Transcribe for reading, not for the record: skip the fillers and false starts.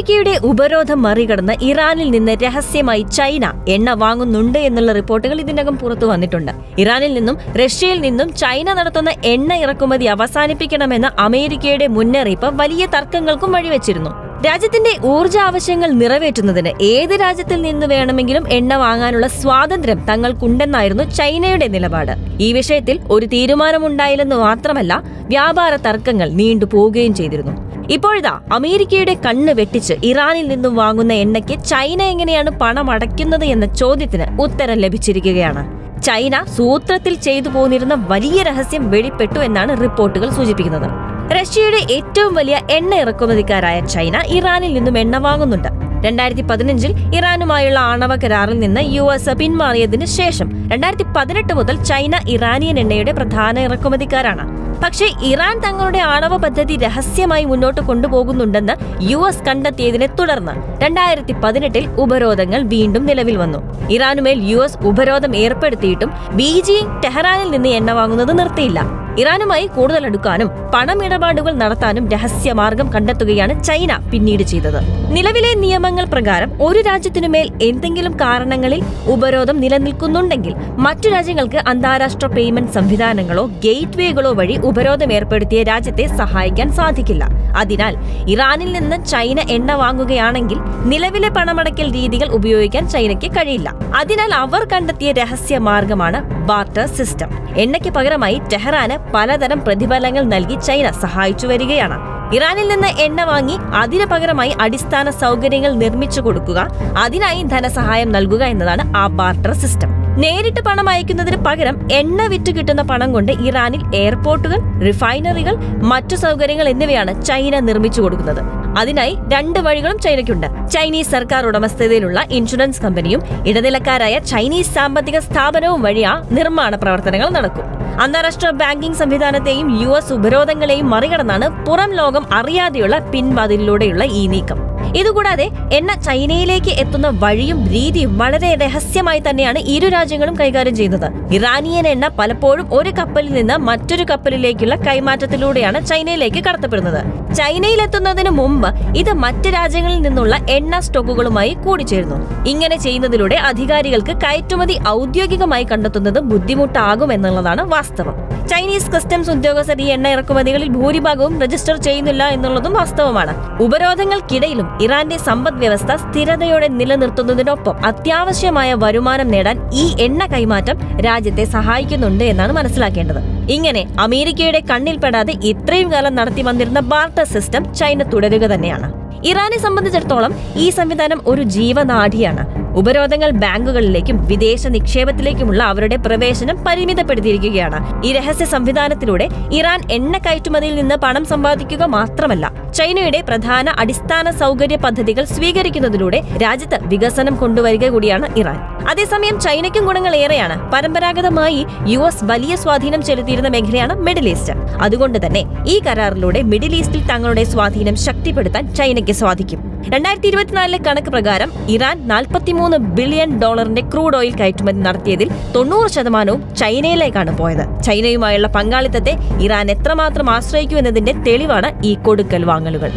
അമേരിക്കയുടെ ഉപരോധം മറികടന്ന് ഇറാനിൽ നിന്ന് രഹസ്യമായി ചൈന എണ്ണ വാങ്ങുന്നുണ്ട് എന്നുള്ള റിപ്പോർട്ടുകൾ ഇതിനകം പുറത്തു വന്നിട്ടുണ്ട്. ഇറാനിൽ നിന്നും റഷ്യയിൽ നിന്നും ചൈന നടത്തുന്ന എണ്ണ ഇറക്കുമതി അവസാനിപ്പിക്കണമെന്ന അമേരിക്കയുടെ മുന്നറിയിപ്പ് വലിയ തർക്കങ്ങൾക്കും വഴിവെച്ചിരുന്നു. രാജ്യത്തിന്റെ ഊർജ്ജ ആവശ്യങ്ങൾ നിറവേറ്റുന്നതിന് ഏത് രാജ്യത്തിൽ നിന്ന് വേണമെങ്കിലും എണ്ണ വാങ്ങാനുള്ള സ്വാതന്ത്ര്യം തങ്ങൾക്കുണ്ടെന്നായിരുന്നു ചൈനയുടെ നിലപാട്. ഈ വിഷയത്തിൽ ഒരു തീരുമാനമുണ്ടായില്ലെന്ന് മാത്രമല്ല, വ്യാപാര തർക്കങ്ങൾ നീണ്ടുപോവുകയും ചെയ്തിരുന്നു. ഇപ്പോഴിതാ അമേരിക്കയുടെ കണ്ണ് വെട്ടിച്ച് ഇറാനിൽ നിന്നും വാങ്ങുന്ന എണ്ണയ്ക്ക് ചൈന എങ്ങനെയാണ് പണം അടയ്ക്കുന്നത് എന്ന ചോദ്യത്തിന് ഉത്തരം ലഭിച്ചിരിക്കുകയാണ്. ചൈന സൂത്രത്തിൽ ചെയ്തു പോന്നിരുന്ന വലിയ രഹസ്യം വെളിപ്പെട്ടു എന്നാണ് റിപ്പോർട്ടുകൾ സൂചിപ്പിക്കുന്നത്. റഷ്യയുടെ ഏറ്റവും വലിയ എണ്ണ ഇറക്കുമതിക്കാരായ ചൈന ഇറാനിൽ നിന്നും എണ്ണ വാങ്ങുന്നുണ്ട്. 2015 ഇറാനുമായുള്ള ആണവ കരാറിൽ നിന്ന് US പിന്മാറിയതിനു ശേഷം 2018 മുതൽ ചൈന ഇറാനിയൻ എണ്ണയുടെ പ്രധാന ഇറക്കുമതിക്കാരാണ്. പക്ഷേ ഇറാൻ തങ്ങളുടെ ആണവ പദ്ധതി രഹസ്യമായി മുന്നോട്ട് കൊണ്ടുപോകുന്നുണ്ടെന്ന് US കണ്ടെത്തിയതിനെ തുടർന്ന് 2018 ഉപരോധങ്ങൾ വീണ്ടും നിലവിൽ വന്നു. ഇറാനുമേൽ US ഉപരോധം ഏർപ്പെടുത്തിയിട്ടും ബീജിംഗ് ടെഹ്റാനിൽ നിന്ന് എണ്ണ വാങ്ങുന്നത് നിർത്തിയില്ല. ഇറാനുമായി കൂടുതൽ അടുക്കാനും പണമിടപാടുകൾ നടത്താനും രഹസ്യമാർഗം കണ്ടെത്തുകയാണ് ചൈന പിന്നീട് ചെയ്തത്. നിലവിലെ നിയമങ്ങൾ പ്രകാരം ഒരു രാജ്യത്തിനുമേൽ എന്തെങ്കിലും കാരണങ്ങളിൽ ഉപരോധം നിലനിൽക്കുന്നുണ്ടെങ്കിൽ മറ്റു രാജ്യങ്ങൾക്ക് അന്താരാഷ്ട്ര പേയ്മെന്റ് സംവിധാനങ്ങളോ ഗേറ്റ്വേകളോ വഴി ഉപരോധം ഏർപ്പെടുത്തിയ രാജ്യത്തെ സഹായിക്കാൻ സാധിക്കില്ല. അതിനാൽ ഇറാനിൽ നിന്ന് ചൈന എണ്ണ വാങ്ങുകയാണെങ്കിൽ നിലവിലെ പണമടയ്ക്കൽ രീതികൾ ഉപയോഗിക്കാൻ ചൈനയ്ക്ക് കഴിയില്ല. അതിനാൽ അവർ കണ്ടെത്തിയ രഹസ്യ മാർഗമാണ് ബാർട്ടർ സിസ്റ്റം. എണ്ണയ്ക്ക് പകരമായി ടെഹ്റാന് പലതരം പ്രതിഫലങ്ങൾ നൽകി ചൈന സഹായിച്ചു വരികയാണ്. ഇറാനിൽ നിന്ന് എണ്ണ വാങ്ങി അതിനു പകരമായി അടിസ്ഥാന സൗകര്യങ്ങൾ നിർമ്മിച്ചു കൊടുക്കുക, അതിനായി ധനസഹായം നൽകുക എന്നതാണ് ആ ബാർട്ടർ സിസ്റ്റം. നേരിട്ട് പണം അയക്കുന്നതിന് പകരം എണ്ണ വിറ്റ് കിട്ടുന്ന പണം കൊണ്ട് ഇറാനിൽ എയർപോർട്ടുകൾ, റിഫൈനറികൾ, മറ്റു സൗകര്യങ്ങൾ എന്നിവയാണ് ചൈന നിർമ്മിച്ചു കൊടുക്കുന്നത്. അതിനായി 2 വഴികളും ചൈനയ്ക്കുണ്ട്. ചൈനീസ് സർക്കാർ ഉടമസ്ഥതയിലുള്ള ഇൻഷുറൻസ് കമ്പനിയും ഇടനിലക്കാരായ ചൈനീസ് സാമ്പത്തിക സ്ഥാപനവും വഴിയാ നിർമ്മാണ പ്രവർത്തനങ്ങൾ നടക്കും. അന്താരാഷ്ട്ര ബാങ്കിംഗ് സംവിധാനത്തെയും US ഉപരോധങ്ങളെയും മറികടന്നാണ് പുറം ലോകം അറിയാതെയുള്ള പിൻവാതിലിലൂടെയുള്ള ഈ നീക്കം. ഇതുകൂടാതെ എണ്ണ ചൈനയിലേക്ക് എത്തുന്ന വഴിയും രീതിയും വളരെ രഹസ്യമായി തന്നെയാണ് ഇരു രാജ്യങ്ങളും കൈകാര്യം ചെയ്യുന്നത്. ഇറാനിയൻ എണ്ണ പലപ്പോഴും ഒരു കപ്പലിൽ നിന്ന് മറ്റൊരു കപ്പലിലേക്കുള്ള കൈമാറ്റത്തിലൂടെയാണ് ചൈനയിലേക്ക് കടത്തപ്പെടുന്നത്. ചൈനയിലെത്തുന്നതിന് മുമ്പ് ഇത് മറ്റ് രാജ്യങ്ങളിൽ നിന്നുള്ള എണ്ണ സ്റ്റോക്കുകളുമായി കൂടിച്ചേരുന്നു. ഇങ്ങനെ ചെയ്യുന്നതിലൂടെ അധികാരികൾക്ക് കയറ്റുമതി ഔദ്യോഗികമായി കണ്ടെത്തുന്നത് ബുദ്ധിമുട്ടാകുമെന്നുള്ളതാണ് വാസ്തവം. ചൈനീസ് കസ്റ്റംസ് ഉദ്യോഗസ്ഥർ ഈ എണ്ണ ഇറക്കുമതികളിൽ ഭൂരിഭാഗവും രജിസ്റ്റർ ചെയ്യുന്നില്ല എന്നുള്ളതും വാസ്തവമാണ്. ഉപരോധങ്ങൾക്കിടയിലും ഇറാന്റെ സമ്പദ് വ്യവസ്ഥ സ്ഥിരതയോടെ നിലനിർത്തുന്നതിനൊപ്പം അത്യാവശ്യമായ വരുമാനം നേടാൻ ഈ എണ്ണ കൈമാറ്റം രാജ്യത്തെ സഹായിക്കുന്നുണ്ട് എന്നാണ് മനസ്സിലാക്കേണ്ടത്. ഇങ്ങനെ അമേരിക്കയുടെ കണ്ണിൽപ്പെടാതെ ഇത്രയും കാലം നടത്തി വന്നിരുന്ന ബാർട്ടർ സിസ്റ്റം ചൈന തുടരുക തന്നെയാണ്. ഇറാനെ സംബന്ധിച്ചിടത്തോളം ഈ സംവിധാനം ഒരു ജീവനാഡിയാണ്. ഉപരോധങ്ങൾ ബാങ്കുകളിലേക്കും വിദേശ നിക്ഷേപത്തിലേക്കുമുള്ള അവരുടെ പ്രവേശനം പരിമിതപ്പെടുത്തിയിരിക്കുകയാണ്. ഈ രഹസ്യ സംവിധാനത്തിലൂടെ ഇറാൻ എണ്ണ കയറ്റുമതിയിൽ നിന്ന് പണം സമ്പാദിക്കുക മാത്രമല്ല, ചൈനയുടെ പ്രധാന അടിസ്ഥാന സൗകര്യ പദ്ധതികൾ സ്വീകരിക്കുന്നതിലൂടെ രാജ്യത്ത് വികസനം കൊണ്ടുവരിക കൂടിയാണ് ഇറാൻ. അതേസമയം ചൈനയ്ക്കും ഗുണങ്ങൾ ഏറെയാണ്. പരമ്പരാഗതമായി US വലിയ സ്വാധീനം ചെലുത്തിയിരുന്ന മേഖലയാണ് മിഡിൽ ഈസ്റ്റ്. അതുകൊണ്ട് തന്നെ ഈ കരാറിലൂടെ മിഡിൽ ഈസ്റ്റിൽ തങ്ങളുടെ സ്വാധീനം ശക്തിപ്പെടുത്താൻ ചൈനയ്ക്ക് സാധിക്കും. 2024 കണക്ക് പ്രകാരം ഇറാൻ $43 ബില്യൺ ക്രൂഡ് ഓയിൽ കയറ്റുമതി നടത്തിയതിൽ 90% ചൈനയിലേക്കാണ് പോയത്. ചൈനയുമായുള്ള പങ്കാളിത്തത്തെ ഇറാൻ എത്രമാത്രം ആശ്രയിക്കുമെന്നതിന്റെ തെളിവാണ് ഈ കൊടുക്കൽ വാങ്ങലുകൾ.